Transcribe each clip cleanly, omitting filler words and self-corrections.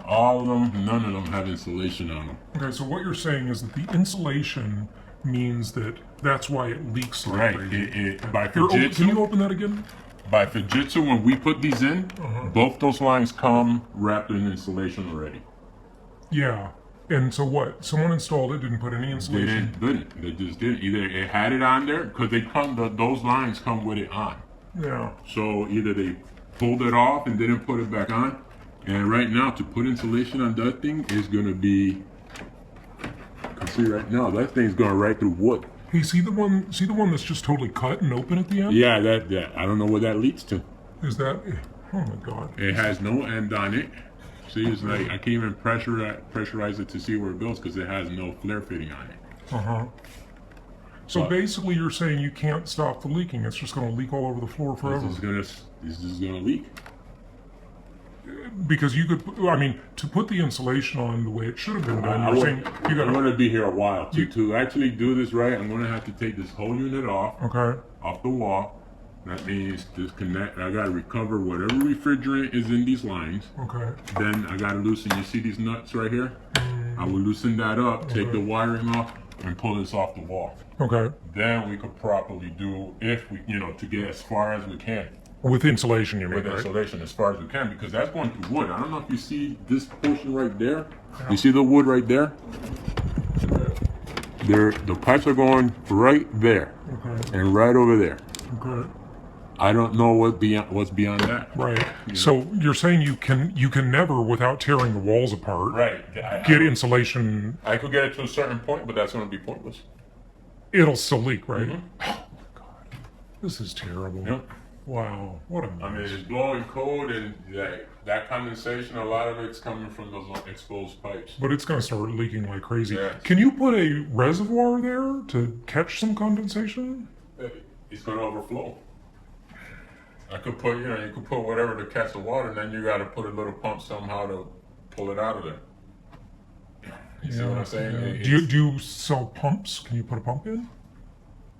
all of them, none of them have insulation on them. Okay, so what you're saying is that the insulation means that that's why it leaks like crazy. By Can Fujitsu, you open that again? by Fujitsu, when we put these in, both those lines come wrapped in insulation already. Yeah. And so what? Someone installed it, didn't put any insulation? They didn't. They just didn't. Either it had it on there, because those lines come with it on. Yeah. So either they pulled it off and didn't put it back on. And right now, to put insulation on that thing is going to be, you can see right now, that thing's going right through wood. Hey, see the one that's just totally cut and open at the end? Yeah, that I don't know what that leads to. Is that, oh my God. It has no end on it. See, it's like, I can't even pressurize it to see where it goes because it has no flare fitting on it. So basically you're saying you can't stop the leaking. It's just going to leak all over the floor forever. This is gonna leak. Because you could, I mean, to put the insulation on the way it should have been done, you're saying you got I'm gonna be here a while. To actually do this right, I'm gonna have to take this whole unit off. Okay. Off the wall. That means disconnect. I gotta recover whatever refrigerant is in these lines. Okay. Then I gotta loosen. You see these nuts right here? I will loosen that up, take the wiring off, and pull this off the wall. Okay. Then we could properly do, if we, to get as far as we can. With insulation, you mean, With insulation, as far as we can, because that's going through wood. I don't know if you see this portion right there. You see the wood right there? The pipes are going right there, and right over there. Okay. I don't know what's beyond that. Right. So you're saying you can never, without tearing the walls apart, get insulation. I could get it to a certain point, but that's going to be pointless. It'll still leak, right? Oh my God, this is terrible. Yep. Wow, what a mess. I mean, it's blowing cold, and that condensation, a lot of it's coming from those exposed pipes. But it's going to start leaking like crazy. Yes. Can you put a reservoir there to catch some condensation? It's going to overflow. I could put, you could put whatever to catch the water, and then you got to put a little pump somehow to pull it out of there. You see what I'm saying? Yeah. Do you sell pumps? Can you put a pump in?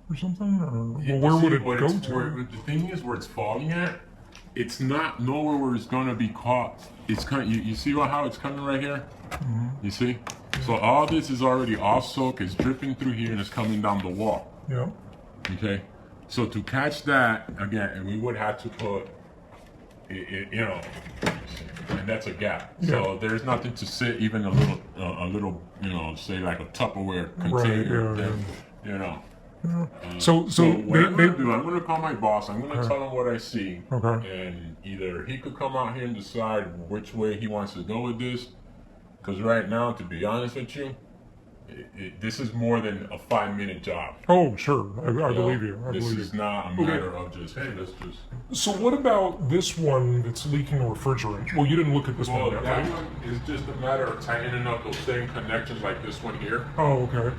Or something? Or where would it go to? The thing is, where it's falling at, it's not nowhere where it's going to be caught. It's you see how it's coming right here? You see? So all this is already all soaked, it's dripping through here, and it's coming down the wall. Yeah. Okay? So to catch that, again, we would have to put, and that's a gap. Yeah. So there's nothing to sit, even a little, say like a Tupperware container. Right, Yeah. So what I'm gonna call my boss. I'm gonna tell him what I see, Okay. and either he could come out here and decide which way he wants to go with this. Because right now, to be honest with you, this is more than a 5-minute job. Oh, sure. I believe you. This is not a matter of just, hey, let's just... So what about this one that's leaking refrigerant? Well, you didn't look at this one yet, that right? one is just a matter of tightening up those same connections like this one here. Oh, okay.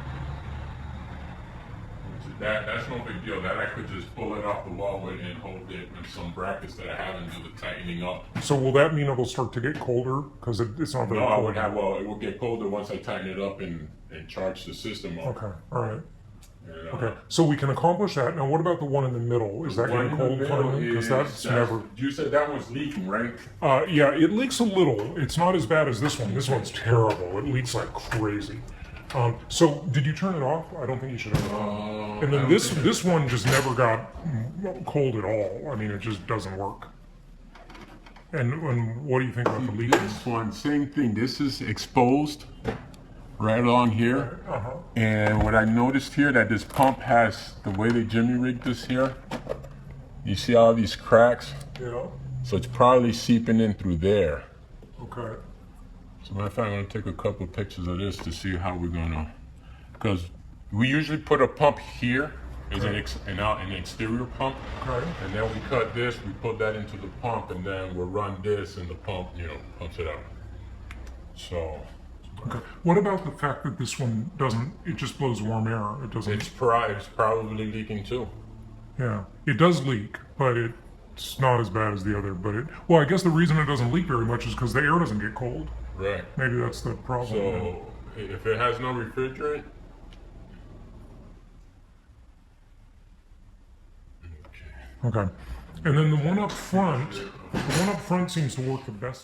That's no big deal. That I could just pull it off the wall with and hold it with some brackets that I have and do the tightening up. So will that mean it'll start to get colder? Because it's not very cold. It will get colder once I tighten it up and charge the system up. Okay, all right. Okay, so we can accomplish that. Now, what about the one in the middle? Is that getting cold finally? Because that's never... You said that one's leaking, right? Yeah, it leaks a little. It's not as bad as this one. This one's terrible. It leaks like crazy. So did you turn it off? I don't think you should have. And then this one just never got cold at all. I mean, it just doesn't work. And what do you think about the leak? This one, same thing. This is exposed right along here. And what I noticed here, that this pump has, the way they jimmy rigged this here, you see all these cracks? Yeah. So it's probably seeping in through there. Okay. So matter of fact, I'm going to take a couple of pictures of this to see how we're going to, because we usually put a pump here as an exterior pump, and then we cut this, we put that into the pump, and then we'll run this, and the pump, pumps it out. So. Okay. What about the fact that this one doesn't? It just blows warm air. It doesn't. It's probably leaking too. Yeah, it does leak, but it's not as bad as the other. But well, I guess the reason it doesn't leak very much is because the air doesn't get cold. Right. Maybe that's the problem. So if it has no refrigerant. Okay. And then the one up front seems to work the best.